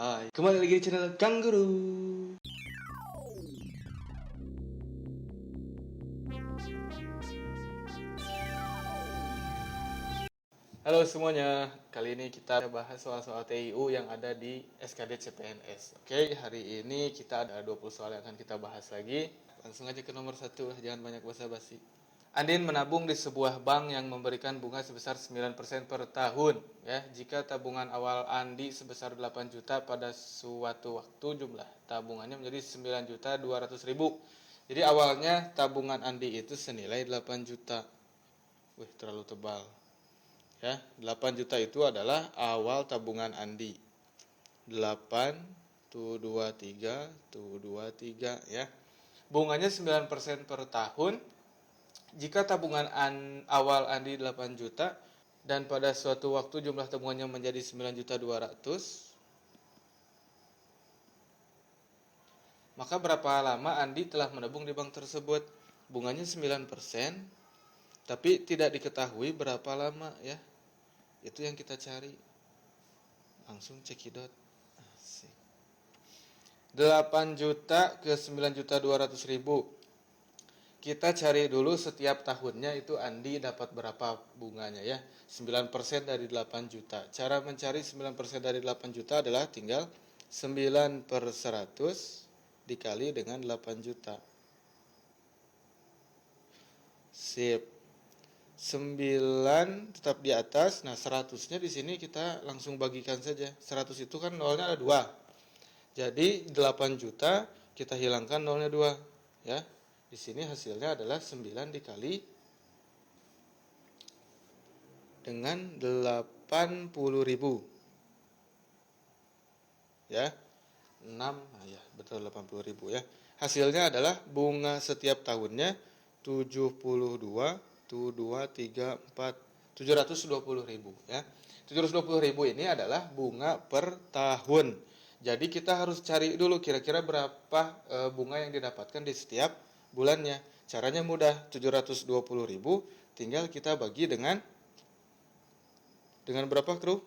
Hai, kembali lagi di channel Kang Guru. Halo semuanya, kali ini kita bahas soal-soal TIU yang ada di SKD CPNS. Oke, hari ini kita ada 20 soal yang akan kita bahas lagi. Langsung aja ke nomor 1, jangan banyak basa-basi. Andin menabung di sebuah bank yang memberikan bunga sebesar 9% per tahun. Ya, jika tabungan awal Andi sebesar 8 juta pada suatu waktu, jumlah tabungannya menjadi 9.200.000. Jadi awalnya tabungan Andi itu senilai 8 juta. Wih, terlalu tebal. Ya, 8 juta itu adalah awal tabungan Andi. 8 tuh 23 tuh 23 ya. Bunganya 9% per tahun. Jika tabungan awal Andi 8 juta dan pada suatu waktu jumlah tabungannya menjadi 9.200.000, maka berapa lama Andi telah menabung di bank tersebut? Bunganya 9%, tapi tidak diketahui berapa lama ya. Itu yang kita cari. Langsung cekidot. Asik. 8 juta ke 9.200.000. Kita cari dulu setiap tahunnya itu Andi dapat berapa bunganya ya. 9% dari 8 juta. Cara mencari 9% dari 8 juta adalah tinggal 9 per 100 dikali dengan 8 juta. Sip. 9 tetap di atas. Nah, 100-nya di sini kita langsung bagikan saja. 100 itu kan nolnya ada 2. Jadi 8 juta kita hilangkan nolnya 2 ya. Di sini hasilnya adalah 9 dikali dengan 80.000. Ya. 6, nah ya, betul 80.000 ya. Hasilnya adalah bunga setiap tahunnya 72 tuh 2 3 4 720.000 ya. 720.000 ini adalah bunga per tahun. Jadi kita harus cari dulu kira-kira berapa bunga yang didapatkan di setiap bulannya. Caranya mudah, 720.000 tinggal kita bagi dengan berapa, Kru?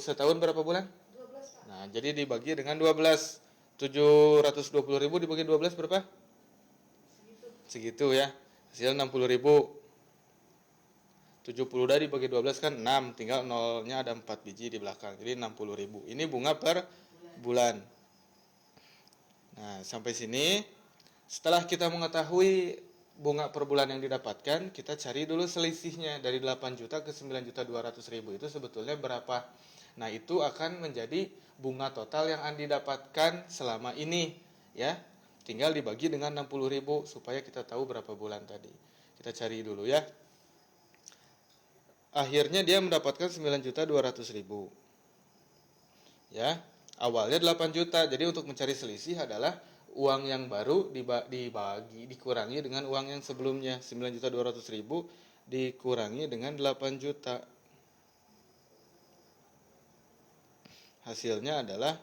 Setahun berapa bulan? 12, Pak. Nah, jadi dibagi dengan 12. 720.000 dibagi 12 berapa? Segitu ya. Hasil 60.000. 70 dari bagi 12 kan 6, tinggal nolnya ada 4 biji di belakang. Jadi 60.000. Ini bunga per bulan. Nah, sampai sini. Setelah kita mengetahui bunga per bulan yang didapatkan, kita cari dulu selisihnya dari 8 juta ke 9.200.000 itu sebetulnya berapa. Nah, itu akan menjadi bunga total yang Andi dapatkan selama ini ya. Tinggal dibagi dengan 60.000 supaya kita tahu berapa bulan tadi. Kita cari dulu ya. Akhirnya dia mendapatkan 9.200.000. Ya, awalnya 8 juta. Jadi untuk mencari selisih adalah uang yang baru dikurangi dengan uang yang sebelumnya. 9.200.000 dikurangi dengan 8 juta. Hasilnya adalah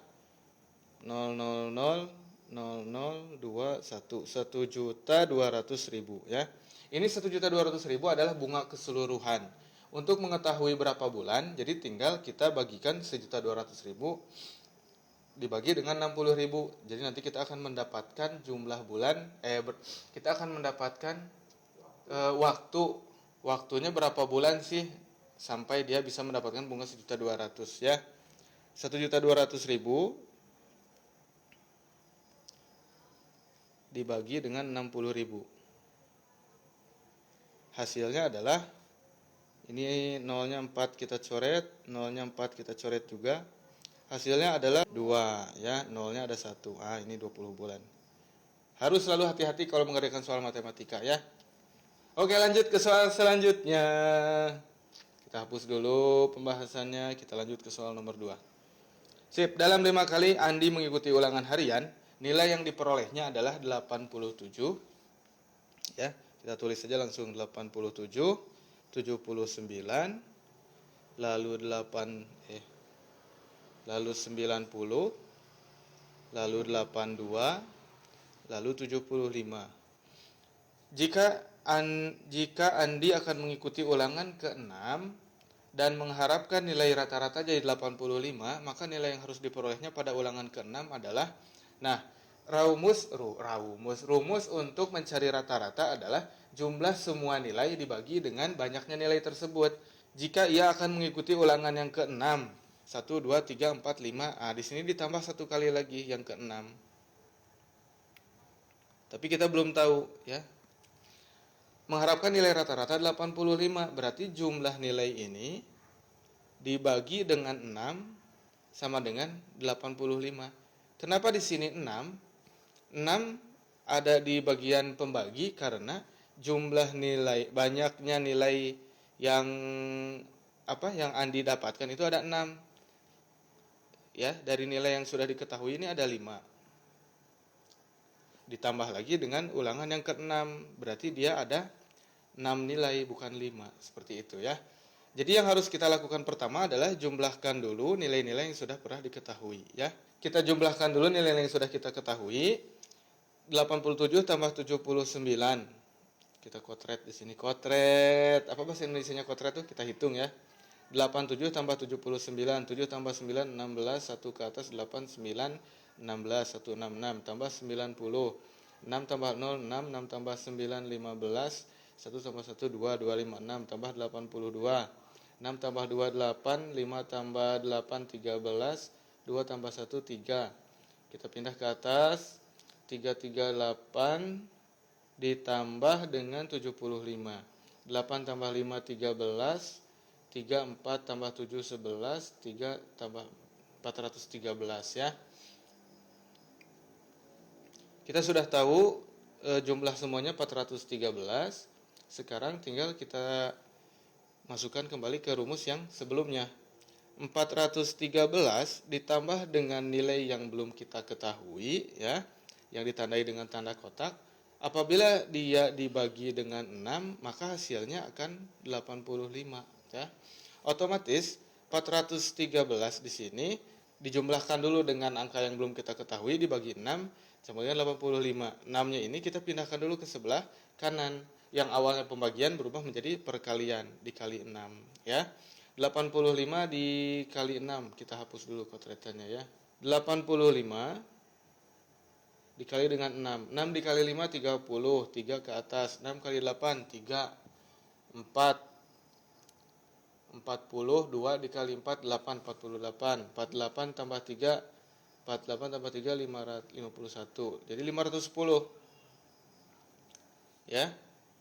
0,000021, 1.200.000 ya. Ini 1.200.000 adalah bunga keseluruhan. Untuk mengetahui berapa bulan, jadi tinggal kita bagikan 1.200.000 dibagi dengan 60.000. Jadi nanti kita akan mendapatkan jumlah bulan kita akan mendapatkan waktunya berapa bulan sih sampai dia bisa mendapatkan bunga 1.200.000 ya. 1.200.000 dibagi dengan 60.000. Hasilnya adalah ini nolnya 4 kita coret, nolnya 4 kita coret juga. Hasilnya adalah 2 ya, nolnya ada 1. Ini 20 bulan. Harus selalu hati-hati kalau mengerjakan soal matematika ya. Oke, lanjut ke soal selanjutnya. Kita hapus dulu pembahasannya, kita lanjut ke soal nomor 2. Sip, dalam 5 kali Andi mengikuti ulangan harian, nilai yang diperolehnya adalah 87. Ya, kita tulis saja langsung 87, 79, lalu 90, lalu 82, lalu 75. Jika Andi akan mengikuti ulangan ke-6 dan mengharapkan nilai rata-rata jadi 85, maka nilai yang harus diperolehnya pada ulangan ke-6 adalah, nah, rumus untuk mencari rata-rata adalah jumlah semua nilai dibagi dengan banyaknya nilai tersebut. Jika ia akan mengikuti ulangan yang ke-6, 1, 2, 3, 4, 5, di sini ditambah satu kali lagi yang ke-6. Tapi kita belum tahu, ya. Mengharapkan nilai rata-rata 85, berarti jumlah nilai ini dibagi dengan 6 sama dengan 85. Kenapa di sini 6? 6 ada di bagian pembagi karena jumlah nilai, banyaknya nilai yang yang Andi dapatkan itu ada 6. Ya, dari nilai yang sudah diketahui ini ada 5. Ditambah lagi dengan ulangan yang ke-6, berarti dia ada 6 nilai bukan 5, seperti itu ya. Jadi yang harus kita lakukan pertama adalah jumlahkan dulu nilai-nilai yang sudah pernah diketahui ya. Kita jumlahkan dulu nilai-nilai yang sudah kita ketahui. 87 tambah 79. Kita kotret di sini, kotret. Apa bahasa Indonesianya kotret tuh? Kita hitung ya. 87 tambah 79, 7 tambah 9 16, 1 ke atas 8 9 16, 166 tambah 90. 6 tambah 0 6, 6 tambah 9 15, 1 tambah 1 2, 2 5 6 tambah 82. 6 tambah 2 8, 5 tambah 8 13, 2 tambah 1 3. Kita pindah ke atas, 338 ditambah dengan 75. 8 tambah 5 13, 3 4 tambah 7 11, 3 tambah 413 ya. Kita sudah tahu jumlah semuanya 413. Sekarang tinggal kita masukkan kembali ke rumus yang sebelumnya. 413 ditambah dengan nilai yang belum kita ketahui ya, yang ditandai dengan tanda kotak. Apabila dia dibagi dengan 6, maka hasilnya akan 85 ya. Otomatis 413 di sini dijumlahkan dulu dengan angka yang belum kita ketahui dibagi 6 sama dengan 85. 6-nya ini kita pindahkan dulu ke sebelah kanan. Yang awalnya pembagian berubah menjadi perkalian dikali 6 ya. 85 dikali 6, kita hapus dulu kotretannya ya. 85 dikali dengan 6. 6 dikali 5 30, 3 ke atas. 6 kali 8 3, 4 40, 2 dikali 4 8, 48. 48 tambah 3, 48 tambah 3 551. Jadi 510 ya.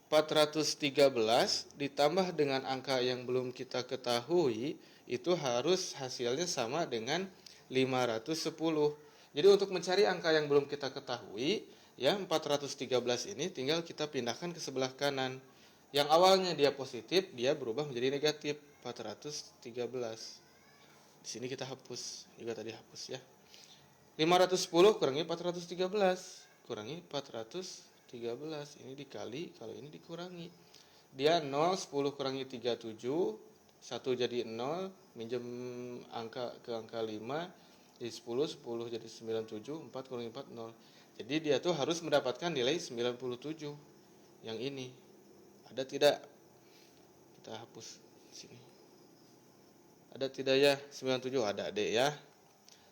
413 ditambah dengan angka yang belum kita ketahui itu harus hasilnya sama dengan 510. Jadi untuk mencari angka yang belum kita ketahui ya, 413 ini tinggal kita pindahkan ke sebelah kanan. Yang awalnya dia positif, dia berubah menjadi negatif 413. Di sini kita hapus, juga tadi hapus ya. 510 kurangi 413 kurangi 413, ini dikali, kalau ini dikurangi. Dia 0, 10 kurangi 37, 1 jadi 0, minjem angka ke angka 5, jadi 10, 10 jadi 97, 4 kurangi 4, 0. Jadi dia tuh harus mendapatkan nilai 97. Yang ini. Ada tidak? Kita hapus sini. Ada tidak ya? 97 ada deh ya.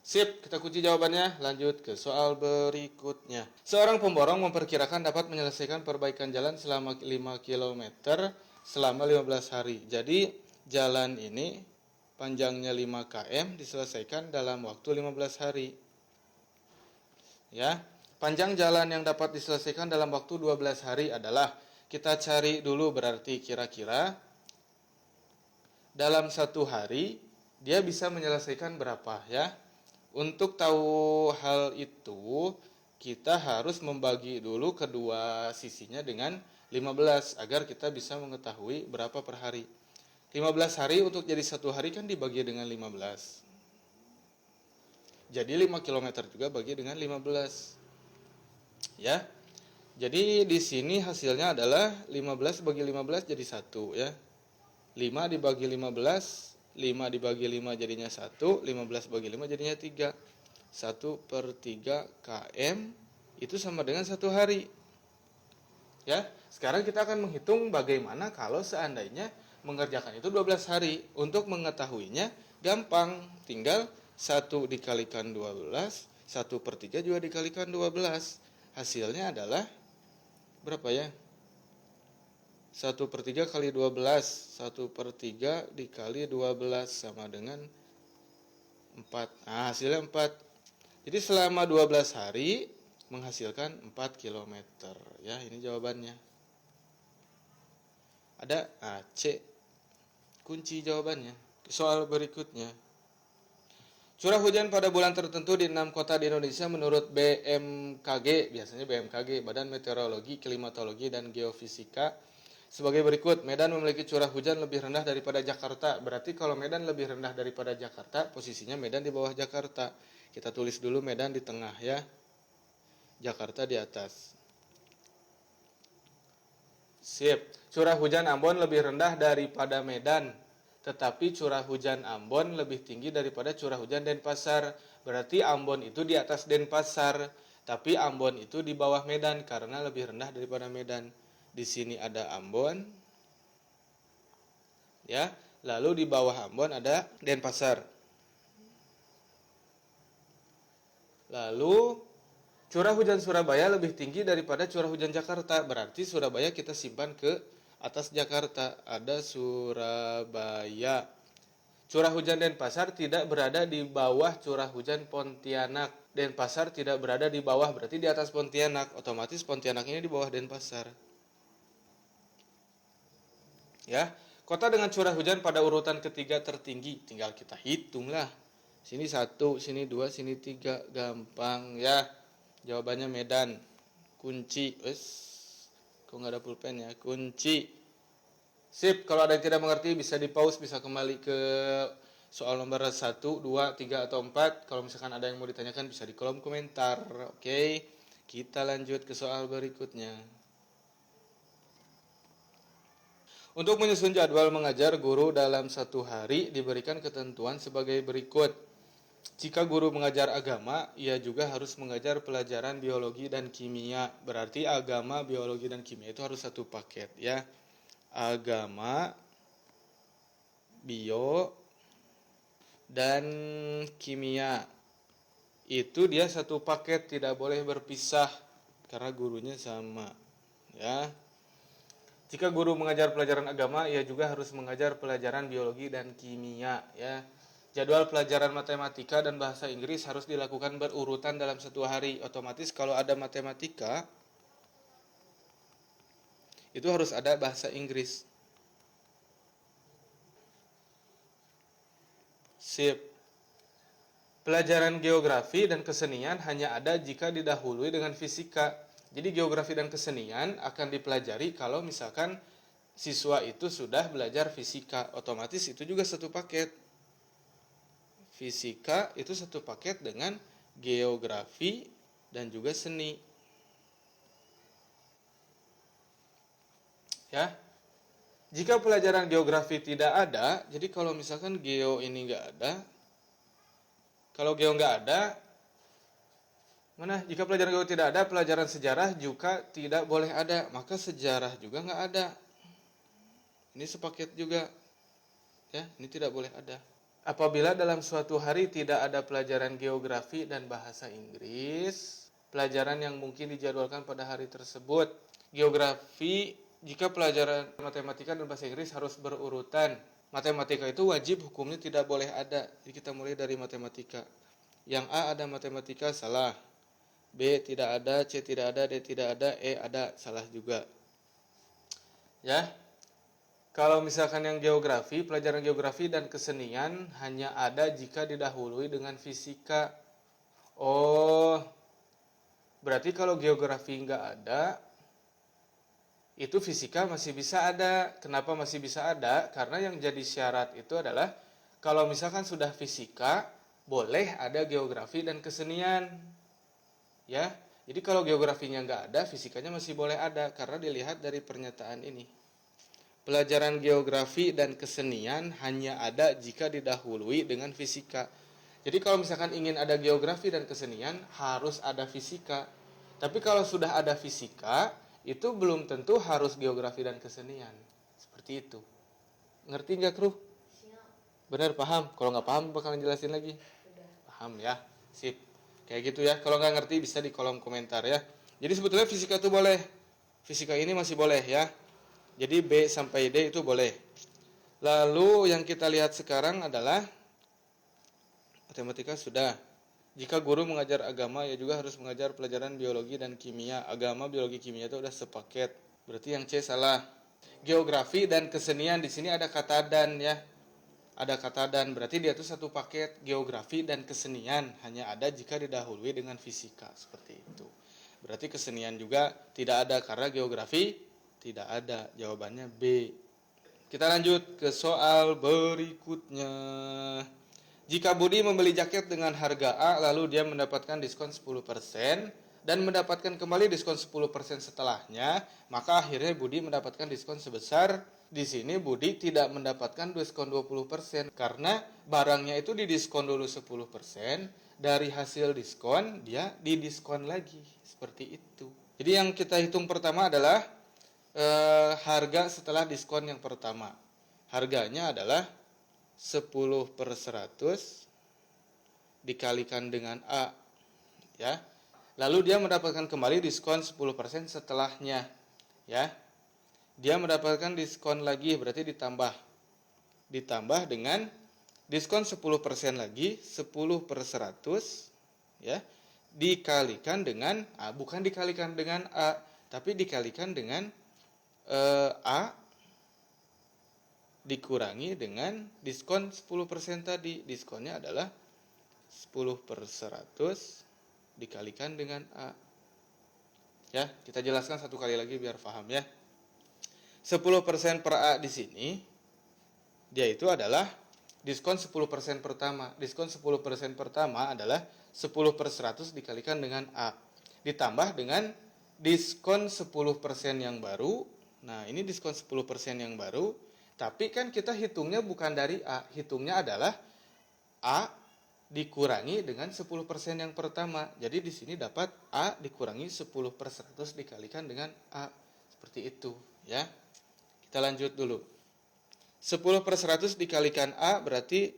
Sip, kita kunci jawabannya. Lanjut ke soal berikutnya. Seorang pemborong memperkirakan dapat menyelesaikan perbaikan jalan selama 5 km selama 15 hari. Jadi jalan ini panjangnya 5 km diselesaikan dalam waktu 15 hari. Ya, panjang jalan yang dapat diselesaikan dalam waktu 12 hari adalah, kita cari dulu berarti kira-kira dalam 1 hari dia bisa menyelesaikan berapa ya. Untuk tahu hal itu, kita harus membagi dulu kedua sisinya dengan 15 agar kita bisa mengetahui berapa per hari. 15 hari untuk jadi 1 hari kan dibagi dengan 15. Jadi 5 km juga bagi dengan 15. Ya. Jadi di sini hasilnya adalah 15 bagi 15 jadi 1 ya. 5 dibagi 15, 5 dibagi 5 jadinya 1, 15 bagi 5 jadinya 3. 1/3 km itu sama dengan 1 hari. Ya, sekarang kita akan menghitung bagaimana kalau seandainya mengerjakan itu 12 hari. Untuk mengetahuinya gampang, tinggal 1 dikalikan 12, 1/3 juga dikalikan 12. Hasilnya adalah berapa ya? 1/3 kali 12, 1/3 dikali 12 sama dengan 4. Nah, hasilnya 4. Jadi selama 12 hari menghasilkan 4 kilometer. Ya, ini jawabannya. Ada C. Kunci jawabannya. Soal berikutnya. Curah hujan pada bulan tertentu di 6 kota di Indonesia menurut BMKG, biasanya BMKG, Badan Meteorologi, Klimatologi, dan Geofisika, sebagai berikut. Medan memiliki curah hujan lebih rendah daripada Jakarta. Berarti kalau Medan lebih rendah daripada Jakarta, posisinya Medan di bawah Jakarta. Kita tulis dulu Medan di tengah ya. Jakarta di atas. Sip. Curah hujan Ambon lebih rendah daripada Medan. Tetapi curah hujan Ambon lebih tinggi daripada curah hujan Denpasar. Berarti Ambon itu di atas Denpasar, tapi Ambon itu di bawah Medan karena lebih rendah daripada Medan. Di sini ada Ambon, ya. Lalu di bawah Ambon ada Denpasar. Lalu curah hujan Surabaya lebih tinggi daripada curah hujan Jakarta. Berarti Surabaya kita simpan ke atas Jakarta. Ada Surabaya. Curah hujan Denpasar tidak berada di bawah curah hujan Pontianak. Denpasar tidak berada di bawah, berarti di atas Pontianak. Otomatis Pontianak ini di bawah Denpasar. Ya, kota dengan curah hujan pada urutan ketiga tertinggi, tinggal kita hitung lah. Sini 1, sini 2, sini 3, gampang ya. Jawabannya Medan. Kunci. Kok nggak ada pulpen ya? Kunci. Sip, kalau ada yang tidak mengerti bisa di pause, bisa kembali ke soal nomor 1, 2, 3, atau 4. Kalau misalkan ada yang mau ditanyakan bisa di kolom komentar. Oke, kita lanjut ke soal berikutnya. Untuk menyusun jadwal mengajar guru dalam 1 hari diberikan ketentuan sebagai berikut. Jika guru mengajar agama, ia juga harus mengajar pelajaran biologi dan kimia. Berarti agama, biologi, dan kimia itu harus satu paket ya. Agama, bio, dan kimia. Itu dia satu paket, tidak boleh berpisah karena gurunya sama ya. Jika guru mengajar pelajaran agama, ia juga harus mengajar pelajaran biologi dan kimia ya. Jadwal pelajaran matematika dan bahasa Inggris harus dilakukan berurutan dalam 1 hari. Otomatis kalau ada matematika, itu harus ada bahasa Inggris. Sip. Pelajaran geografi dan kesenian hanya ada jika didahului dengan fisika. Jadi geografi dan kesenian akan dipelajari kalau misalkan siswa itu sudah belajar fisika. Otomatis itu juga satu paket. Fisika itu satu paket dengan geografi dan juga seni. Ya. Jika pelajaran geografi tidak ada, jadi kalau misalkan geo ini nggak ada, kalau geo nggak ada, mana? Jika pelajaran geo tidak ada, pelajaran sejarah juga tidak boleh ada, maka sejarah juga nggak ada. Ini sepaket juga, ya, ini tidak boleh ada. Apabila dalam suatu hari tidak ada pelajaran geografi dan bahasa Inggris, pelajaran yang mungkin dijadwalkan pada hari tersebut. Geografi, jika pelajaran matematika dan bahasa Inggris harus berurutan. Matematika itu wajib, hukumnya tidak boleh ada. Jadi kita mulai dari matematika. Yang A ada matematika, salah. B tidak ada, C tidak ada, D tidak ada, E ada, salah juga. Ya. Kalau misalkan yang geografi, pelajaran geografi dan kesenian hanya ada jika didahului dengan fisika. Oh, berarti kalau geografi nggak ada, itu fisika masih bisa ada. Kenapa masih bisa ada? Karena yang jadi syarat itu adalah kalau misalkan sudah fisika, boleh ada geografi dan kesenian. Ya, jadi kalau geografinya nggak ada, fisikanya masih boleh ada karena dilihat dari pernyataan ini. Pelajaran geografi dan kesenian hanya ada jika didahului dengan fisika. Jadi kalau misalkan ingin ada geografi dan kesenian, harus ada fisika. Tapi kalau sudah ada fisika, itu belum tentu harus geografi dan kesenian. Seperti itu. Ngerti nggak, Kru? Bener, paham? Kalau nggak paham bakalan jelasin lagi. Paham ya? Sip. Kayak gitu ya. Kalau nggak ngerti bisa di kolom komentar ya. Jadi sebetulnya fisika itu boleh. Fisika ini masih boleh ya. Jadi B sampai D itu boleh. Lalu yang kita lihat sekarang adalah matematika sudah. Jika guru mengajar agama, ya juga harus mengajar pelajaran biologi dan kimia. Agama, biologi, kimia itu udah sepaket. Berarti yang C salah. Geografi dan kesenian, di sini ada kata dan ya. Ada kata dan, berarti dia itu satu paket. Geografi dan kesenian hanya ada jika didahului dengan fisika, seperti itu. Berarti kesenian juga tidak ada karena geografi tidak ada. Jawabannya B. Kita lanjut ke soal berikutnya. Jika Budi membeli jaket dengan harga A, lalu dia mendapatkan diskon 10% dan mendapatkan kembali diskon 10% setelahnya, maka akhirnya Budi mendapatkan diskon sebesar, di sini Budi tidak mendapatkan diskon 20% karena barangnya itu didiskon dulu 10%, dari hasil diskon dia didiskon lagi, seperti itu. Jadi yang kita hitung pertama adalah harga setelah diskon yang pertama. Harganya adalah 10/100 dikalikan dengan A, ya. Lalu dia mendapatkan kembali diskon 10% setelahnya, ya. Dia mendapatkan diskon lagi, berarti ditambah dengan diskon 10% lagi, 10/100, ya, dikalikan dengan A, bukan dikalikan dengan A, tapi dikalikan dengan A dikurangi dengan diskon 10% tadi. Diskonnya adalah 10/100 dikalikan dengan A. Ya, kita jelaskan satu kali lagi biar paham ya. 10% per A di sini dia itu adalah diskon 10% pertama. Diskon 10% pertama adalah 10/100 dikalikan dengan A. Ditambah dengan diskon 10% yang baru. Nah, ini diskon 10% yang baru. Tapi kan kita hitungnya bukan dari A, hitungnya adalah A dikurangi dengan 10% yang pertama. Jadi di sini dapat A dikurangi 10/100 dikalikan dengan A. Seperti itu, ya. Kita lanjut dulu. 10/100 dikalikan A berarti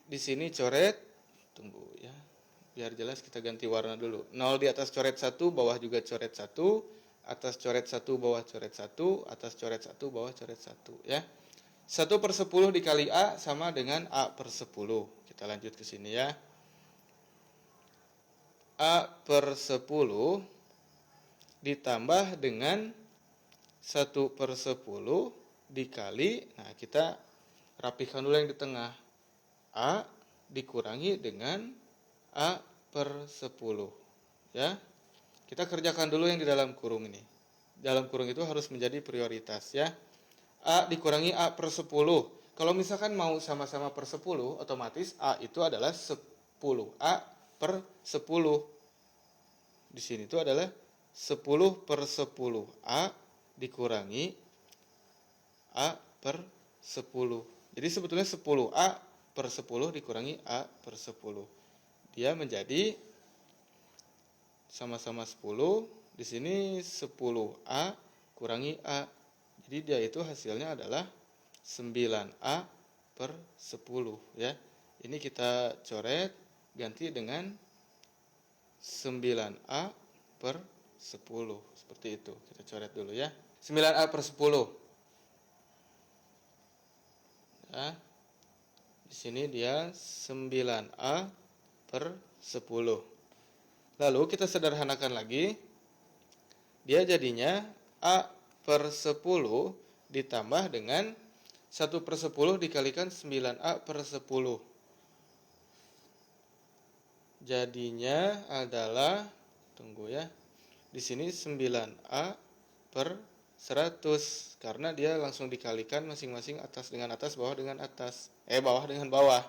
di sini coret, tunggu ya. Biar jelas kita ganti warna dulu. 0 di atas coret 1, bawah juga coret 1, atas coret 1, bawah coret 1, atas coret 1, bawah coret 1, ya. 1/10 dikali A sama dengan A/10. Kita lanjut ke sini ya. A/10 ditambah dengan 1/10 dikali, nah kita rapikan dulu yang di tengah. A dikurangi dengan A/10. Ya. Kita kerjakan dulu yang di dalam kurung ini. Dalam kurung itu harus menjadi prioritas ya. A dikurangi A/10. Kalau misalkan mau sama-sama per 10, otomatis A itu adalah 10. A/10. Di sini itu adalah 10/10. A dikurangi A/10. Jadi sebetulnya 10 A/10 dikurangi A/10. Dia menjadi sama-sama 10. Di sini 10A kurangi A. Jadi dia itu hasilnya adalah 9A/10 ya. Ini kita coret ganti dengan 9A/10 seperti itu. Kita coret dulu ya. 9A/10. Ya. Di sini dia 9A/10. Lalu kita sederhanakan lagi. Dia jadinya A/10 ditambah dengan 1/10 dikalikan 9A/10. Jadinya adalah, tunggu ya, di sini 9A/100 karena dia langsung dikalikan masing-masing atas dengan atas, bawah dengan atas, bawah dengan bawah.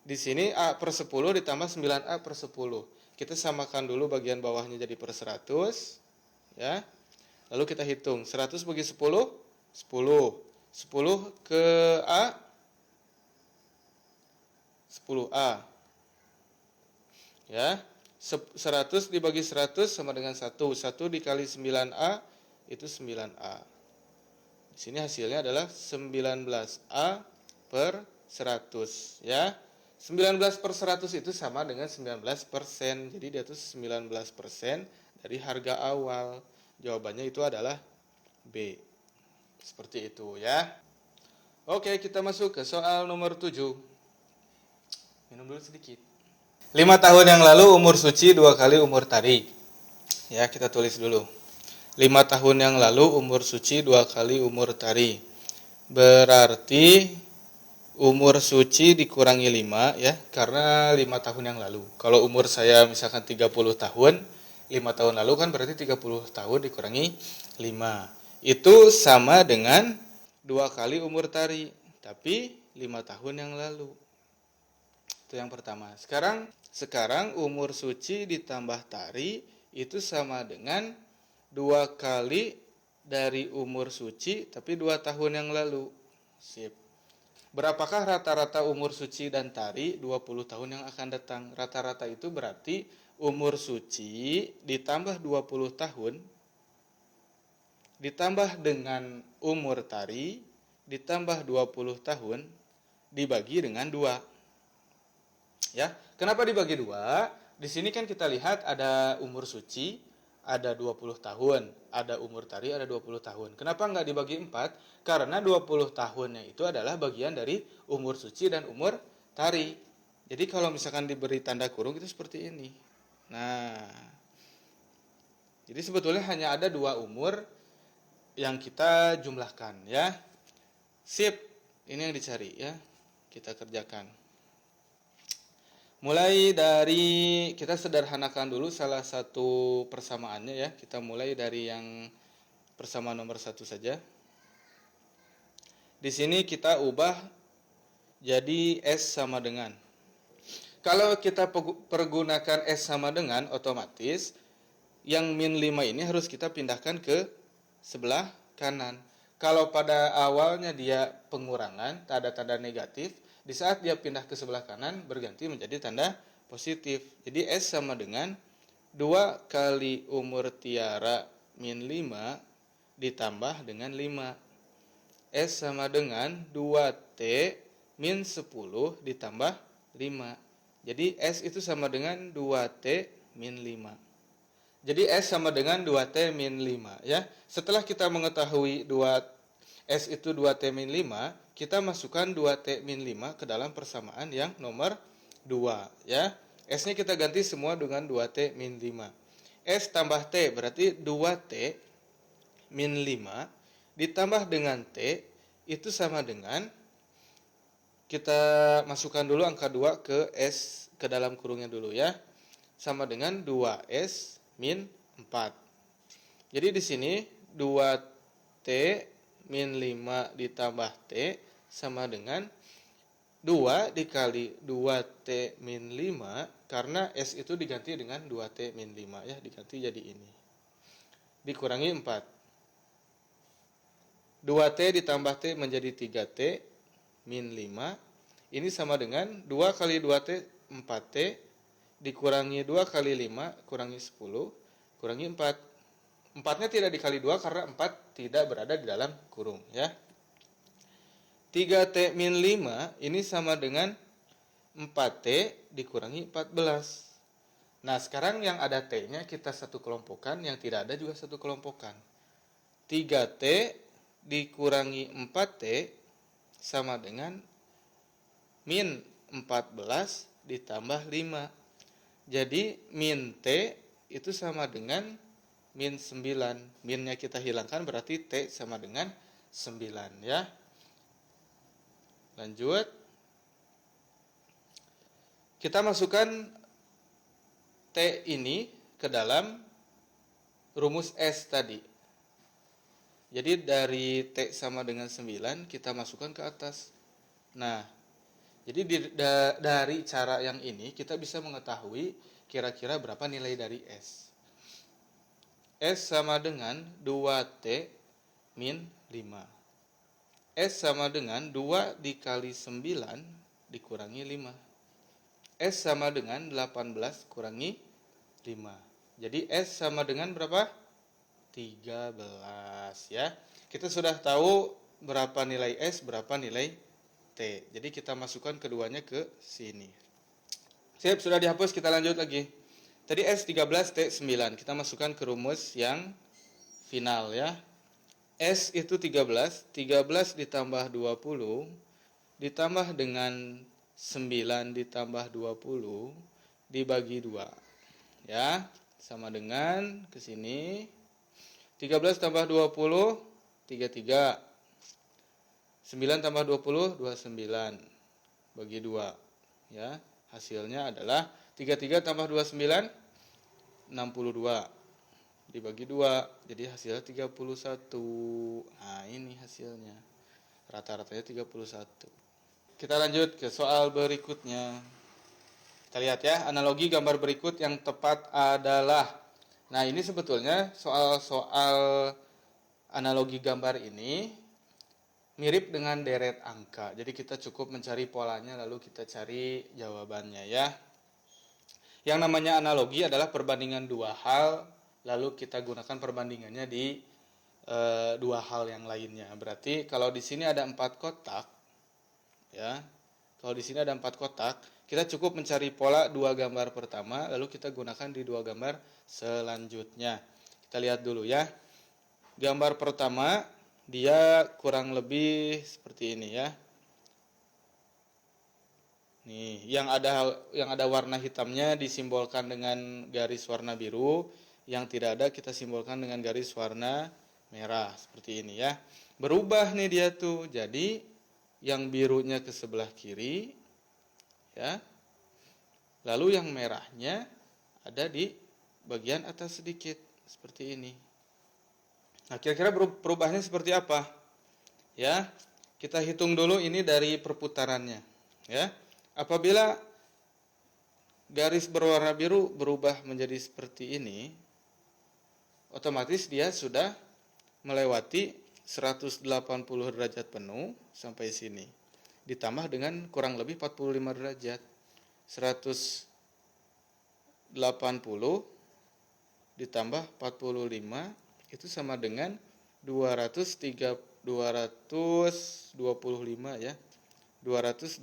Di sini A/10 ditambah 9A/10. Kita samakan dulu bagian bawahnya jadi per 100 ya. Lalu kita hitung 100 bagi 10, 10. 10 ke A, 10A. Ya. 100 dibagi 100 sama dengan 1. 1 dikali 9A itu 9A. Di sini hasilnya adalah 19A per 100 ya. 19 per 100 itu sama dengan 19%. Jadi dia itu 19% dari harga awal. Jawabannya itu adalah B. Seperti itu ya. Oke, kita masuk ke soal nomor 7. Minum dulu sedikit. 5 tahun yang lalu umur Suci 2 kali umur Tari. Ya, kita tulis dulu. 5 tahun yang lalu umur Suci 2 kali umur Tari. Berarti umur Suci dikurangi 5 ya, karena 5 tahun yang lalu. Kalau umur saya misalkan 30 tahun, 5 tahun lalu kan berarti 30 tahun dikurangi 5. Itu sama dengan 2 kali umur Tari, tapi 5 tahun yang lalu. Itu yang pertama. Sekarang umur Suci ditambah Tari itu sama dengan 2 kali dari umur Suci tapi 2 tahun yang lalu. Sip. Berapakah rata-rata umur Suci dan Tari 20 tahun yang akan datang? Rata-rata itu berarti umur Suci ditambah 20 tahun ditambah dengan umur Tari ditambah 20 tahun dibagi dengan 2. Ya, kenapa dibagi 2? Di sini kan kita lihat ada umur Suci, ada 20 tahun, ada umur Tari, ada 20 tahun. Kenapa nggak dibagi 4? Karena 20 tahunnya itu adalah bagian dari umur Suci dan umur Tari. Jadi kalau misalkan diberi tanda kurung itu seperti ini. Nah, jadi sebetulnya hanya ada 2 umur yang kita jumlahkan ya. Sip, ini yang dicari ya. Kita kerjakan. Mulai dari, kita sederhanakan dulu salah satu persamaannya ya. Kita mulai dari yang persamaan nomor 1 saja. Di sini kita ubah jadi S sama dengan. Kalau kita pergunakan S sama dengan, otomatis yang min 5 ini harus kita pindahkan ke sebelah kanan. Kalau pada awalnya dia pengurangan, tanda-tanda negatif, di saat dia pindah ke sebelah kanan berganti menjadi tanda positif. Jadi S sama dengan 2 kali umur Tiara min 5 ditambah dengan 5. S sama dengan 2T min 10 ditambah 5. Jadi S itu sama dengan 2T min 5. Jadi S sama dengan 2T min 5 ya. Setelah kita mengetahui S itu 2T min 5, kita masukkan 2T min 5 ke dalam persamaan yang nomor 2 ya. S-nya kita ganti semua dengan 2T min 5. S tambah T berarti 2T min 5 ditambah dengan T itu sama dengan, kita masukkan dulu angka 2 ke S ke dalam kurungnya dulu ya. Sama dengan 2S min 4. Jadi di sini 2T min 5 ditambah T sama dengan 2 dikali 2T min 5, karena S itu diganti dengan 2T min 5 ya, diganti jadi ini. Dikurangi 4. 2T ditambah T menjadi 3T min 5. Ini sama dengan 2 kali 2T 4T dikurangi 2 kali 5 kurangi 10 kurangi 4. 4-nya tidak dikali 2 karena 4 tidak berada di dalam kurung ya. 3T min 5 ini sama dengan 4T dikurangi 14. Nah, sekarang yang ada T-nya kita satu kelompokan, yang tidak ada juga satu kelompokan. 3T dikurangi 4T sama dengan min 14 ditambah 5. Jadi min T itu sama dengan min 9. Minnya kita hilangkan berarti T sama dengan 9 ya. Lanjut. Kita masukkan T ini ke dalam rumus S tadi. Jadi dari T sama dengan 9 kita masukkan ke atas. Nah, jadi dari cara yang ini kita bisa mengetahui kira-kira berapa nilai dari S. S sama dengan 2T min 5. S sama dengan 2 dikali 9 dikurangi 5. S sama dengan 18 kurangi 5. Jadi S sama dengan berapa? 13 ya. Kita sudah tahu berapa nilai S, berapa nilai T. Jadi kita masukkan keduanya ke sini. Sip, sudah dihapus, kita lanjut lagi. Tadi S 13, T 9. Kita masukkan ke rumus yang final ya. S itu 13, 13 ditambah 20 ditambah dengan 9 ditambah 20 dibagi 2. Ya, sama dengan ke sini. 13 tambah 20, 33. 9 tambah 20, 29. Bagi 2. Ya, hasilnya adalah 33 tambah 29, 62. Dibagi 2, jadi hasilnya 31. Nah, ini hasilnya. Rata-ratanya 31. Kita lanjut ke soal berikutnya. Kita lihat ya, analogi gambar berikut yang tepat adalah. Nah, ini sebetulnya soal-soal analogi gambar ini mirip dengan deret angka. Jadi kita cukup mencari polanya lalu kita cari jawabannya ya. Yang namanya analogi adalah perbandingan dua hal lalu kita gunakan perbandingannya di dua hal yang lainnya. Berarti kalau di sini ada 4 kotak ya. Kalau di sini ada 4 kotak, kita cukup mencari pola dua gambar pertama lalu kita gunakan di dua gambar selanjutnya. Kita lihat dulu ya. Gambar pertama dia kurang lebih seperti ini ya. Nih, yang ada warna hitamnya disimbolkan dengan garis warna biru, yang tidak ada kita simbolkan dengan garis warna merah seperti ini ya. Berubah nih dia tuh. Jadi yang birunya ke sebelah kiri ya. Lalu yang merahnya ada di bagian atas sedikit seperti ini. Nah, kira-kira perubahannya seperti apa? Ya, kita hitung dulu ini dari perputarannya. Ya, apabila garis berwarna biru berubah menjadi seperti ini, otomatis dia sudah melewati 180 derajat penuh sampai sini. Ditambah dengan kurang lebih 45 derajat. 180 ditambah 45 itu sama dengan 225 ya. 225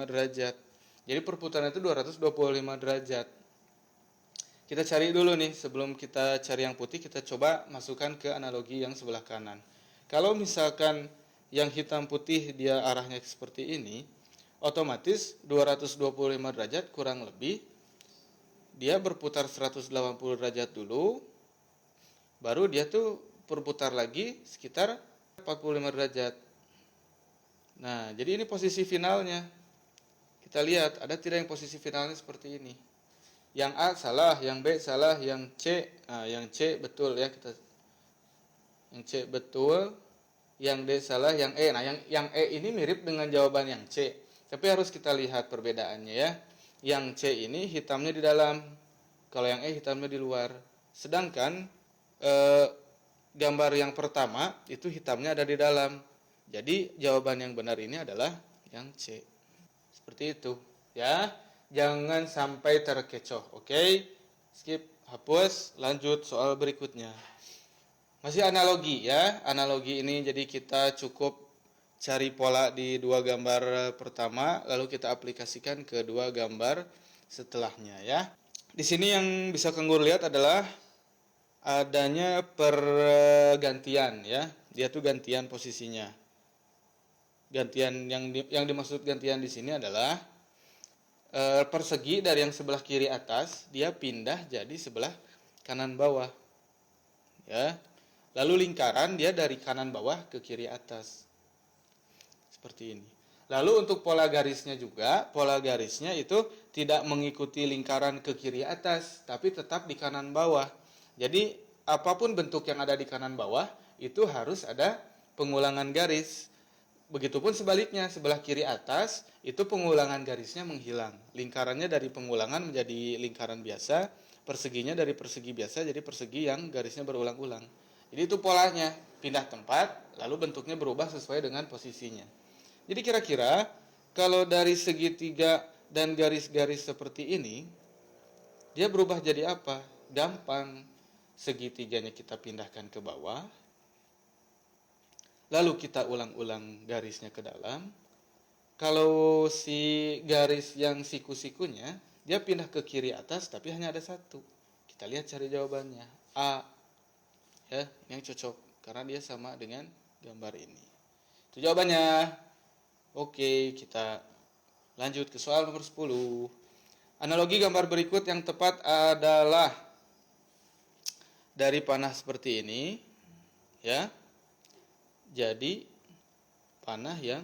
derajat. Jadi perputaran itu 225 derajat. Kita cari dulu nih, sebelum kita cari yang putih, kita coba masukkan ke analogi yang sebelah kanan. Kalau misalkan yang hitam putih dia arahnya seperti ini, otomatis 225 derajat kurang lebih dia berputar 180 derajat dulu, baru dia tuh berputar lagi sekitar 45 derajat. Nah, jadi ini posisi finalnya. Kita lihat, ada tidak yang posisi finalnya seperti ini. Yang A salah, yang B salah, yang C, yang C betul ya, yang C betul, yang D salah, yang E. Nah, yang E ini mirip dengan jawaban yang C. Tapi harus kita lihat perbedaannya ya. Yang C ini hitamnya di dalam, kalau yang E hitamnya di luar. Sedangkan gambar yang pertama itu hitamnya ada di dalam. Jadi jawaban yang benar ini adalah yang C. Seperti itu ya. Jangan sampai terkecoh. Oke. Skip, hapus, lanjut soal berikutnya. Masih analogi ya. Analogi ini jadi kita cukup cari pola di dua gambar pertama lalu kita aplikasikan ke dua gambar setelahnya ya. Di sini yang bisa Kanggur lihat adalah adanya pergantian ya. Dia tuh gantian posisinya. Gantian yang dimaksud gantian di sini adalah persegi dari yang sebelah kiri atas dia pindah jadi sebelah kanan bawah. Ya. Lalu lingkaran dia dari kanan bawah ke kiri atas. Seperti ini. Lalu untuk pola garisnya juga, pola garisnya itu tidak mengikuti lingkaran ke kiri atas, tapi tetap di kanan bawah. Jadi apapun bentuk yang ada di kanan bawah itu harus ada pengulangan garis. Begitupun sebaliknya, sebelah kiri atas itu pengulangan garisnya menghilang. Lingkarannya dari pengulangan menjadi lingkaran biasa, perseginya dari persegi biasa jadi persegi yang garisnya berulang-ulang. Jadi itu polanya, pindah tempat, lalu bentuknya berubah sesuai dengan posisinya. Jadi kira-kira kalau dari segitiga dan garis-garis seperti ini, dia berubah jadi apa? Gampang. segitiganya kita pindahkan ke bawah, lalu kita ulang-ulang garisnya ke dalam. Kalau si garis yang siku-sikunya, dia pindah ke kiri atas, tapi hanya ada satu. Kita lihat cari jawabannya. A. Ya, ini yang cocok, karena dia sama dengan gambar ini. Itu jawabannya. Oke, kita lanjut ke soal nomor 10. Analogi gambar berikut yang tepat adalah dari panah seperti ini, ya. Jadi panah yang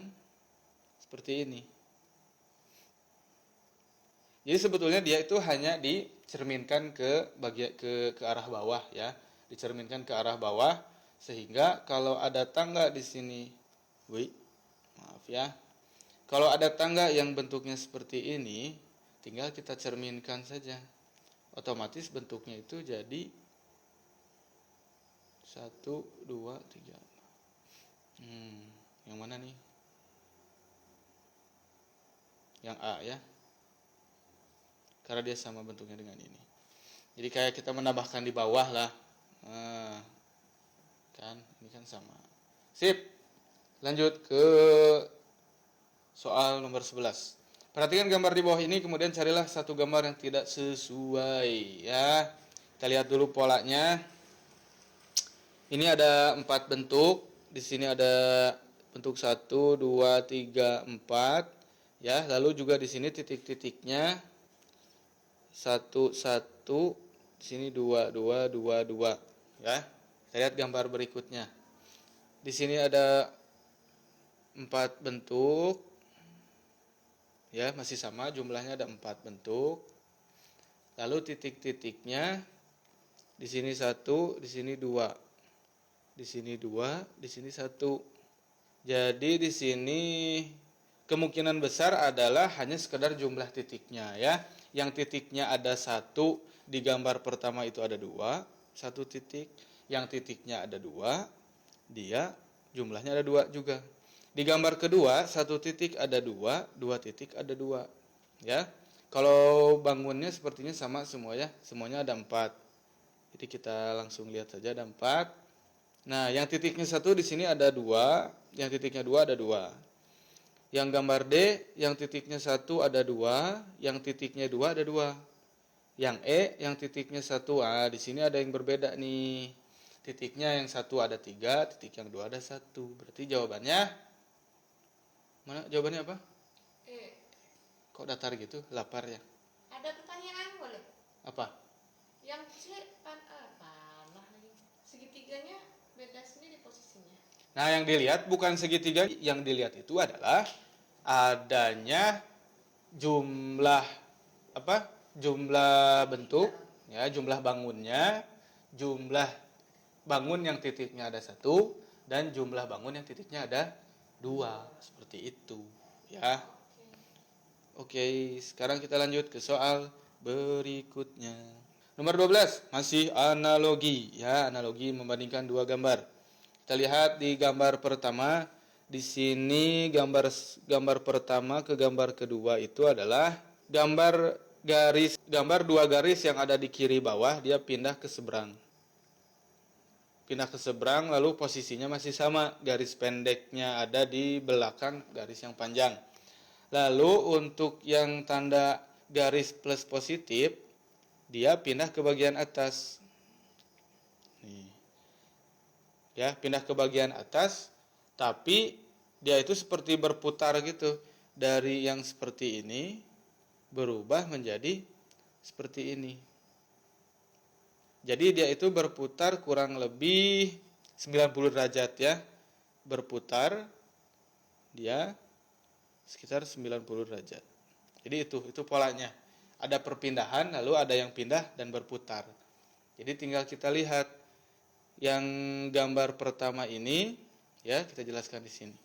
seperti ini. Jadi sebetulnya dia itu hanya dicerminkan ke arah bawah, ya. Dicerminkan ke arah bawah sehingga kalau ada tangga di sini, maaf ya. Kalau ada tangga yang bentuknya seperti ini, tinggal kita cerminkan saja. Otomatis bentuknya itu jadi 1, 2, 3. Yang mana nih? Yang A ya. Karena dia sama bentuknya dengan ini. Jadi kayak kita menambahkan di bawah lah. Kan, ini kan sama. Sip. Lanjut ke soal nomor 11. Perhatikan gambar di bawah ini, kemudian carilah satu gambar yang tidak sesuai ya. Kita lihat dulu polanya. Ini ada 4 bentuk. Di sini ada bentuk 1, 2, 3, 4 ya. Lalu juga di sini titik-titiknya 1, 1, di sini 2, 2, 2, 2 ya. Kita lihat gambar berikutnya. Di sini ada 4 bentuk. Ya, masih sama jumlahnya, ada 4 bentuk. Lalu titik-titiknya di sini 1, di sini 2. Di sini 2, di sini 1. Jadi di sini kemungkinan besar adalah hanya sekedar jumlah titiknya ya. Yang titiknya ada 1, di gambar pertama itu ada 2, 1 titik. Yang titiknya ada 2, dia jumlahnya ada 2 juga. Di gambar kedua 1 titik ada 2, 2 titik ada 2 ya. Kalau bangunnya sepertinya sama semua ya, semuanya ada 4. Jadi kita langsung lihat saja ada 4. Nah, yang titiknya 1 di sini ada 2, yang titiknya 2 ada 2. Yang gambar D, yang titiknya 1 ada 2, yang titiknya 2 ada 2. Yang E, yang titiknya 1, di sini ada yang berbeda nih. Titiknya yang 1 ada 3, titik yang 2 ada 1. Berarti jawabannya mana? Jawabannya apa? E. Kok datar gitu? Lapar ya? Ada pertanyaan boleh? Apa? Yang C panah lagi. Segitiganya beda sendiri posisinya. Nah, yang dilihat bukan segitiga, yang dilihat itu adalah adanya jumlah apa? Jumlah bentuk, ya, jumlah bangunnya, jumlah bangun yang titiknya ada 1 dan jumlah bangun yang titiknya ada 2, seperti itu, ya. Oke, sekarang kita lanjut ke soal berikutnya. Nomor 12, masih analogi, ya, analogi membandingkan 2 gambar. Kita lihat di gambar pertama, di sini gambar pertama ke gambar kedua itu adalah gambar 2 garis yang ada di kiri bawah, dia pindah ke seberang. Pindah ke seberang, lalu posisinya masih sama, garis pendeknya ada di belakang garis yang panjang. Lalu untuk yang tanda garis plus positif, dia pindah ke bagian atas. Nih. Ya, pindah ke bagian atas, tapi dia itu seperti berputar gitu. Dari yang seperti ini berubah menjadi seperti ini. Jadi dia itu berputar kurang lebih 90 derajat ya. Berputar dia sekitar 90 derajat. Jadi itu polanya. Ada perpindahan, lalu ada yang pindah dan berputar. Jadi tinggal kita lihat yang gambar pertama ini, ya, kita jelaskan di sini.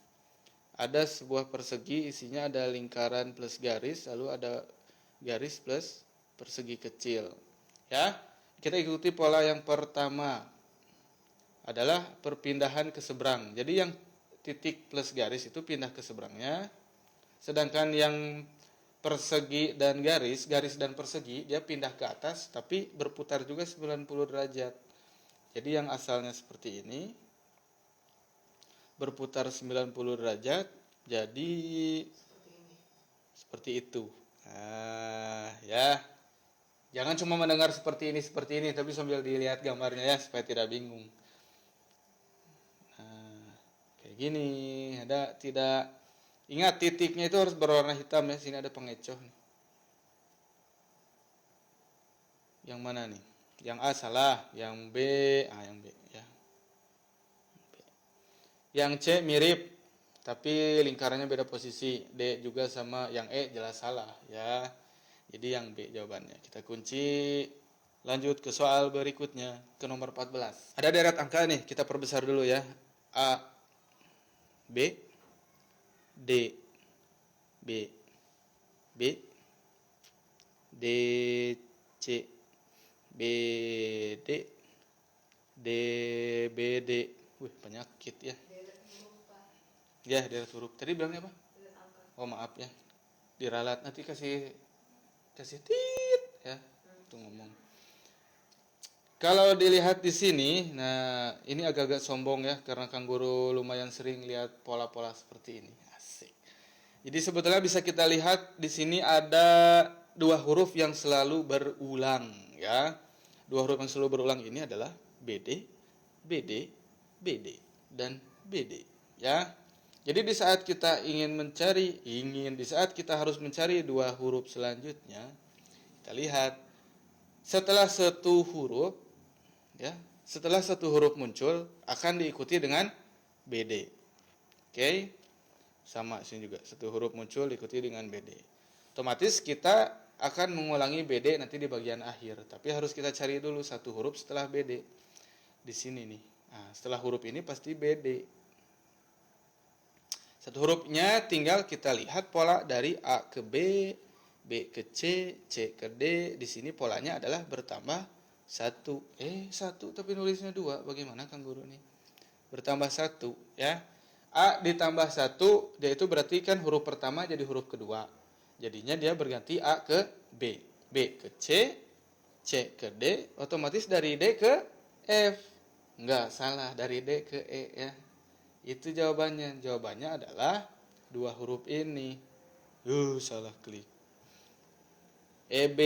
Ada sebuah persegi, isinya ada lingkaran plus garis, lalu ada garis plus persegi kecil. Ya, kita ikuti pola yang pertama adalah perpindahan ke seberang. Jadi yang titik plus garis itu pindah ke seberangnya, sedangkan yang persegi dan garis dan persegi dia pindah ke atas, tapi berputar juga 90 derajat. Jadi yang asalnya seperti ini berputar 90 derajat jadi Seperti ini. seperti itu. Nah, ya. Jangan cuma mendengar seperti ini, tapi sambil dilihat gambarnya ya supaya tidak bingung. Nah, kayak gini. Ada tidak ingat titiknya itu harus berwarna hitam ya. Sini ada pengecoh. Yang mana nih? Yang A salah, yang B, yang B ya. Yang C mirip, tapi lingkarannya beda posisi. D juga sama yang E jelas salah ya. Jadi yang B jawabannya. Kita kunci. Lanjut ke soal berikutnya, ke nomor 14. Ada deret angka nih, kita perbesar dulu ya. A, B, D, B, B, D, C, B, D, D, B, D. Wih, penyakit ya. Deret huruf, Pak. Ya, deret huruf. Tadi bilangnya apa? Deret angka. Oh, maaf ya. Diralat, nanti kasih tit ya. Tuh ngomong. Kalau dilihat di sini, nah ini agak-agak sombong ya karena Kang Guru lumayan sering lihat pola-pola seperti ini. Asik. Jadi sebetulnya bisa kita lihat di sini ada dua huruf yang selalu berulang ya. Dua huruf yang selalu berulang ini adalah BD, BD, BD dan BD ya. Jadi di saat kita di saat kita harus mencari dua huruf selanjutnya, kita lihat setelah satu huruf ya, setelah satu huruf muncul akan diikuti dengan BD. Oke. Sama sini juga satu huruf muncul diikuti dengan BD. Otomatis kita akan mengulangi BD nanti di bagian akhir, tapi harus kita cari dulu satu huruf setelah BD. Di sini nih. Nah, setelah huruf ini pasti BD. Satu hurufnya tinggal kita lihat pola dari A ke B, B ke C, C ke D. Di sini polanya adalah bertambah satu. Satu tapi nulisnya dua. Bagaimana Kang Guru nih? Bertambah satu ya. A ditambah satu, dia itu berarti kan huruf pertama jadi huruf kedua. Jadinya dia berganti A ke B, B ke C, C ke D, otomatis dari D ke F. Enggak, salah, dari D ke E ya. Itu jawabannya. Jawabannya adalah dua huruf ini. Salah klik. EB.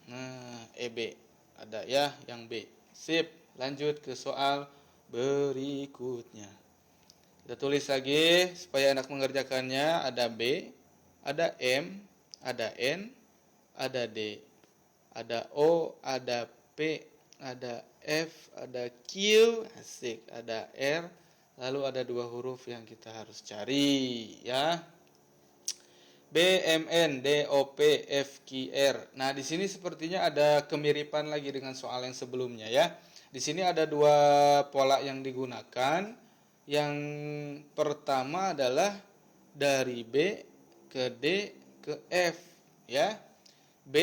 Nah, EB. Ada ya yang B. Sip, lanjut ke soal berikutnya. Kita tulis lagi supaya enak mengerjakannya. Ada B, ada M, ada N, ada D, ada O, ada P, ada F, ada Q, asik, ada R. Lalu ada dua huruf yang kita harus cari ya. B, M, N, D, O, P, F, Q, R. Nah, di sini sepertinya ada kemiripan lagi dengan soal yang sebelumnya ya. Di sini ada dua pola yang digunakan. Yang pertama adalah dari B ke D ke F ya. B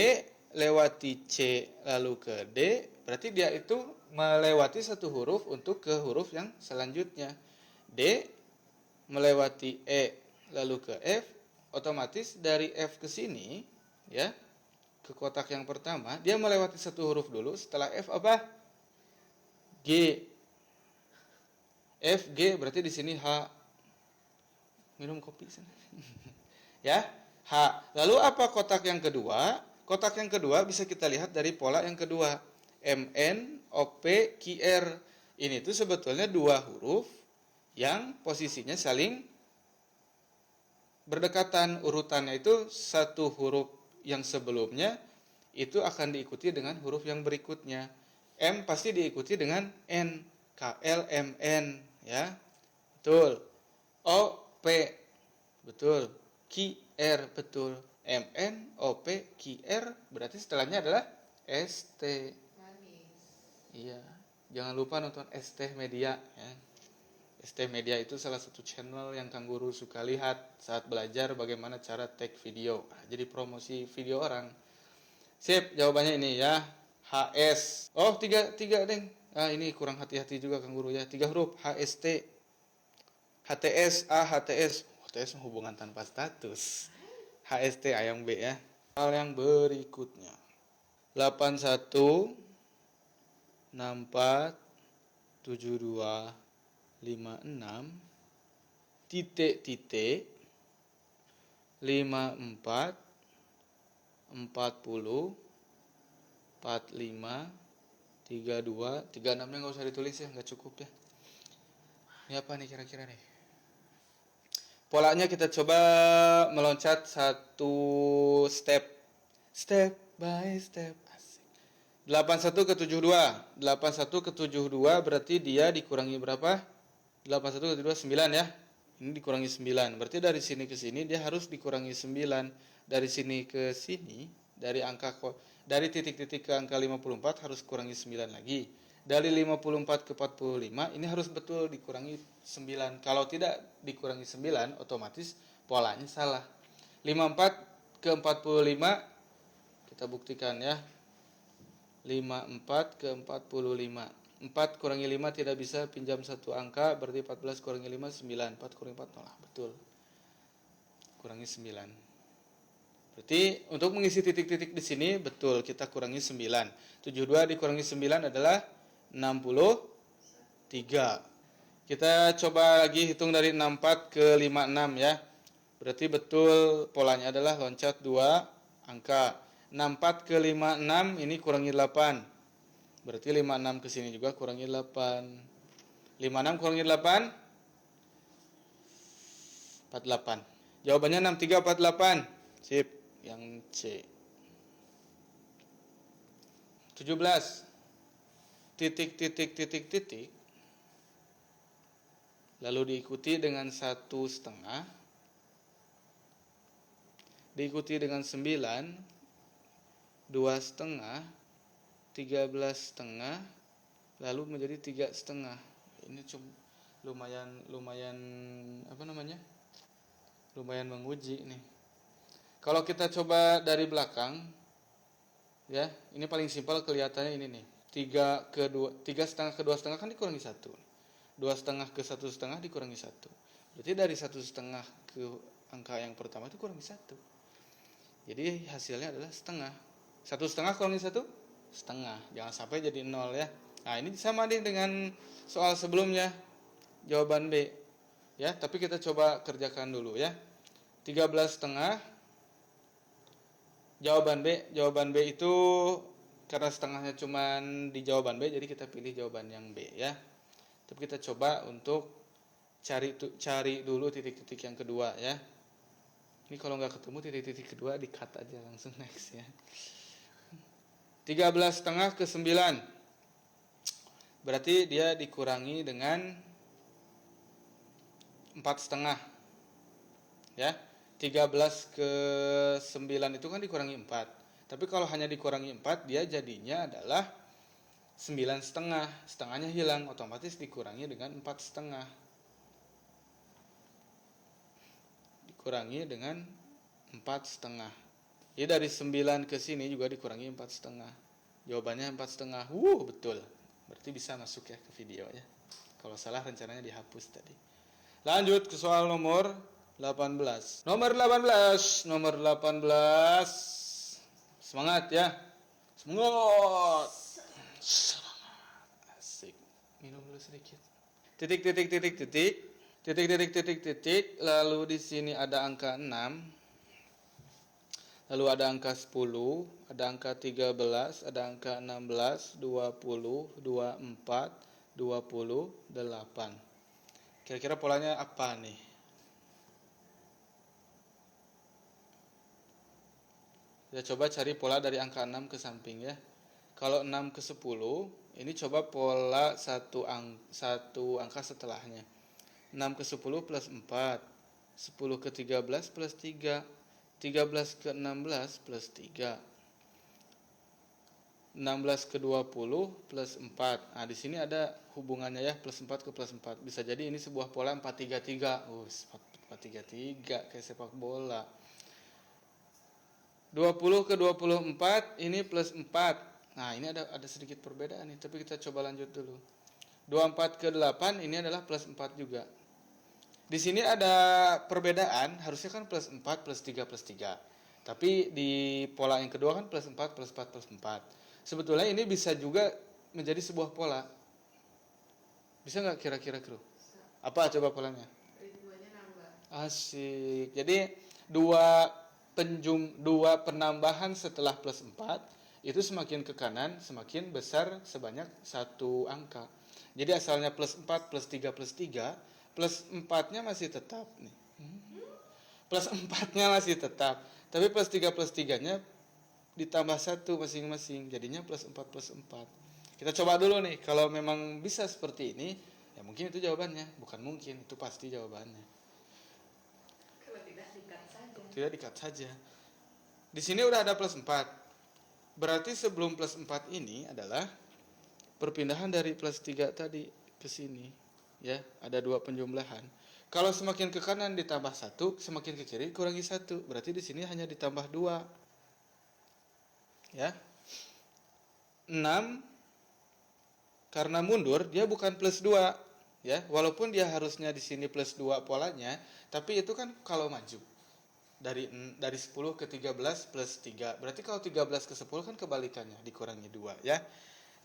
lewati C lalu ke D, berarti dia itu melewati satu huruf untuk ke huruf yang selanjutnya. D melewati E lalu ke F, otomatis dari F ke sini ya, ke kotak yang pertama, dia melewati satu huruf dulu, setelah F apa? G. F, G berarti di sini H. Minum kopi sana. Ya, H. Lalu apa kotak yang kedua? Kotak yang kedua bisa kita lihat dari pola yang kedua. MN, OP, QR. Ini tuh sebetulnya dua huruf yang posisinya saling berdekatan. Urutannya itu satu huruf yang sebelumnya itu akan diikuti dengan huruf yang berikutnya. M pasti diikuti dengan N. KL, MN. Ya, betul. O, P. Betul. QR. Betul. MN, OP, QR. Berarti setelahnya adalah ST. Manis. Iya. Jangan lupa nonton ST Media ya. ST Media itu salah satu channel yang Kang Guru suka lihat saat belajar bagaimana cara take video. Jadi promosi video orang. Sip, jawabannya ini ya. HS. Oh, tiga deng. Ini kurang hati-hati juga Kang Guru ya. 3 huruf. HST. HTS, A, HTS. HTS hubungan tanpa status. HST yang B ya. Hal yang berikutnya. 81 64 72, 56, titik, 54, 40, 45, 32, 36-nya nggak usah ditulis ya, nggak cukup ya. Ini apa nih kira-kira nih? Polanya kita coba meloncat satu step. Step by step. Asik. 81 ke 72. 81 ke 72 berarti dia dikurangi berapa? 81 ke 72, 9 ya. Ini dikurangi 9. Berarti dari sini ke sini dia harus dikurangi 9. Dari sini ke sini, dari titik-titik ke angka 54 harus kurangi 9 lagi. Dari 54 ke 45 ini harus betul dikurangi 9. Kalau tidak dikurangi 9 otomatis polanya salah. 54 ke 45 kita buktikan ya. 54 ke 45. 4 kurangi 5 tidak bisa, pinjam satu angka, berarti 14 kurangi 5 9. 4 kurangi 4 0. Betul. Kurangi 9. Berarti untuk mengisi titik-titik di sini betul kita kurangi 9. 72 dikurangi 9 adalah 63. Kita coba lagi hitung dari 64 ke 56 ya. Berarti betul polanya adalah loncat 2 angka. 64 ke 56 ini kurangi 8. Berarti 56 ke sini juga kurangi 8. 56 kurangi 8 48. Jawabannya 63 48. Sip, yang C. 17. Titik, lalu diikuti dengan 1,5, diikuti dengan 9, 2,5, 13,5, lalu menjadi 3,5. Ini lumayan lumayan menguji nih. Kalau kita coba dari belakang ya, ini paling simpel kelihatannya ini nih. 3,5 ke 2,5 kan dikurangi 1. 2,5 ke 1,5 dikurangi 1. Berarti dari 1,5 ke angka yang pertama itu kurangi 1. Jadi hasilnya adalah setengah. 1,5 kurangi 1 setengah. Jangan sampai jadi 0 ya. Nah, ini sama nih dengan soal sebelumnya. Jawaban B. Ya, tapi kita coba kerjakan dulu ya. 13,5. Jawaban B itu karena setengahnya cuman di jawaban B, jadi kita pilih jawaban yang B ya. Tapi kita coba untuk cari dulu titik-titik yang kedua ya. Ini kalau nggak ketemu titik-titik kedua di cut aja langsung next ya. 13,5 ke 9. Berarti dia dikurangi dengan 4,5 ya. 13 ke 9 itu kan dikurangi 4. Tapi kalau hanya dikurangi 4, dia jadinya adalah 9,5. Setengahnya hilang, otomatis dikurangi dengan 4,5. Dikurangi dengan 4,5. Ya dari 9 ke sini juga dikurangi 4,5. Jawabannya 4,5. Betul. Berarti bisa masuk ya ke video ya. Kalau salah rencananya dihapus tadi. Lanjut ke soal nomor 18. Nomor 18. Semangat ya. Semangat. Asik. Minum dulu sedikit. Titik. Lalu di sini ada angka 6. Lalu ada angka 10, ada angka 13, ada angka 16, 20, 24, 28. Kira-kira polanya apa nih? Kita coba cari pola dari angka 6 ke samping ya. Kalau 6 ke 10, ini coba pola satu angka setelahnya. 6 ke 10 plus 4, 10 ke 13 plus 3, 13 ke 16 plus 3, 16 ke 20 plus 4. Nah, di sini ada hubungannya ya, plus 4 ke plus 4. Bisa jadi ini sebuah pola 4-3-3. 4-3-3 kayak sepak bola. 20 ke 24 ini plus 4. Nah, ini ada sedikit perbedaan nih, tapi kita coba lanjut dulu. 24 ke 8 ini adalah plus 4 juga. Di sini ada perbedaan, harusnya kan plus 4 plus 3 plus 3. Tapi di pola yang kedua kan plus 4 plus 4 plus 4. Sebetulnya ini bisa juga menjadi sebuah pola. Bisa nggak kira-kira Kru? Bisa. Apa coba polanya? Dari duanya nambah. Asik. Jadi dua penambahan setelah plus 4 itu semakin ke kanan semakin besar sebanyak satu angka. Jadi asalnya plus 4 plus 3 plus 4-nya masih tetap nih. Plus 4-nya masih tetap, tapi plus 3+3-nya ditambah 1 masing-masing, jadinya plus 4 plus 4. Kita coba dulu nih, kalau memang bisa seperti ini, ya mungkin itu jawabannya. Bukan mungkin, itu pasti jawabannya. Kalau tidak dikat saja. Tidak dikat saja. Di sini udah ada plus 4. Berarti sebelum plus 4 ini adalah perpindahan dari plus 3 tadi ke sini. Ya, ada dua penjumlahan. Kalau semakin ke kanan ditambah 1, semakin ke kiri kurangi 1. Berarti di sini hanya ditambah 2. Ya. 6 karena mundur dia bukan plus 2, ya. Walaupun dia harusnya di sini plus 2 polanya, tapi itu kan kalau maju. Dari 10 ke 13 plus 3. Berarti kalau 13 ke 10 kan kebalikannya, dikurangi 2, ya.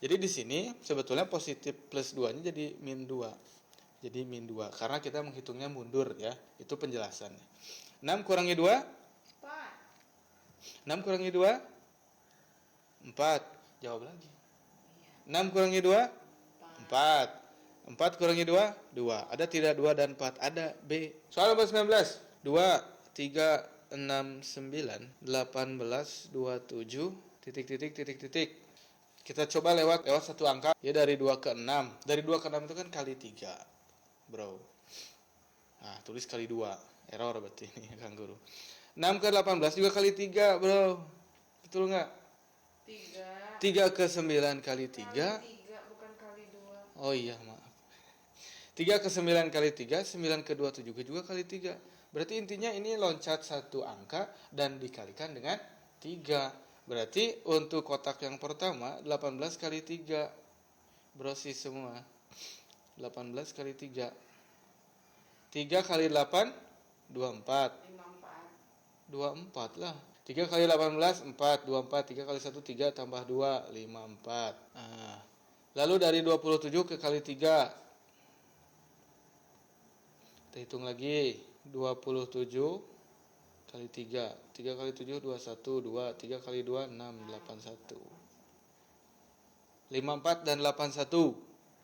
Jadi di sini sebetulnya positif plus 2-nya jadi min 2. Jadi min 2 karena kita menghitungnya mundur, ya. Itu penjelasannya. 6 kurangi 2? 4. 6 kurangi 2? 4. Jawab lagi. Iya. 6 kurangi 2? 4. 4. 4 kurangi 2? 2. Ada tidak 2 dan 4? Ada. B. Soal nomor 19. 2, 3, 6, 9, 18, 27, titik. Kita coba lewat satu angka, ya, dari 2 ke 6. Dari 2 ke 6 itu kan kali 3, bro. Nah, tulis kali 2. Error berarti ini, Kang Guru. 6 ke 18 juga kali 3, bro. Betul nggak? 3. 3 ke 9 kali 3. Kali 3 bukan kali 2. Oh iya, maaf. 3 ke 9 kali 3, 9 ke 2 juga kali 3. Berarti intinya ini loncat satu angka dan dikalikan dengan 3. Berarti untuk kotak yang pertama 18 kali 3. Brosis semua. 18 kali 3. 3 kali 8 24. 54. 24 lah. 3 kali 18 4, 24, 3 kali 1 3 tambah 2 54. Nah, lalu dari 27 ke kali 3. Kita hitung lagi. 27 kali 3. 3 kali 7 21, 2, 3 kali 2 6, 81. 54 dan 81.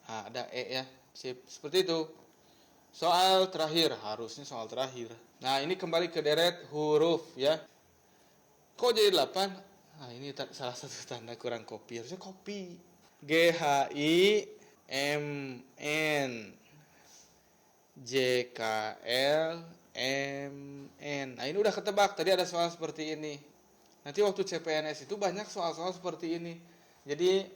Nah, ada E, ya. Sip, seperti itu. Soal terakhir, harusnya soal terakhir. Nah, ini kembali ke deret huruf, ya. Kok jadi 8? Nah, ini salah satu tanda kurang kopi. Harusnya kopi. G, H, I, M, N, J, K, L, M, N. Nah, ini udah ketebak. Tadi ada soal seperti ini. Nanti waktu CPNS itu banyak soal-soal seperti ini. Jadi,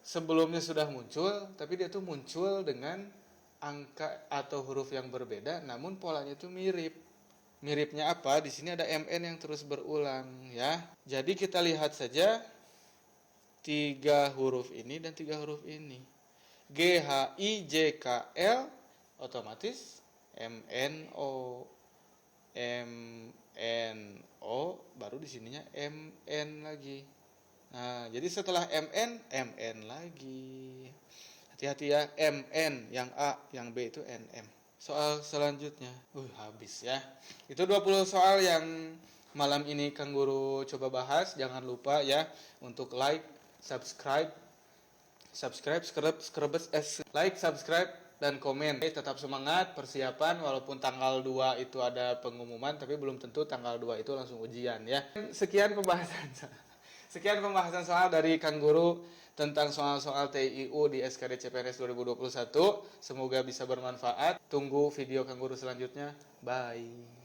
sebelumnya sudah muncul, tapi dia tuh muncul dengan angka atau huruf yang berbeda, namun polanya itu mirip. Miripnya apa? Di sini ada MN yang terus berulang, ya. Jadi kita lihat saja 3 huruf ini dan 3 huruf ini. G, H, I, J, K, L, otomatis MNO. MNO, baru di sininya MN lagi. Nah, jadi setelah MN, MN lagi. Hati-hati ya, MN yang A, yang B itu NM. Soal selanjutnya, habis ya. Itu 20 soal yang malam ini Kang Guru coba bahas. Jangan lupa ya untuk like, subscribe, like, subscribe, dan komen. Tetap semangat, persiapan, walaupun tanggal 2 itu ada pengumuman, tapi belum tentu tanggal 2 itu langsung ujian ya. Sekian pembahasan soal dari Kang Guru tentang soal-soal TIU di SKD CPNS 2021. Semoga bisa bermanfaat. Tunggu video Kang Guru selanjutnya. Bye.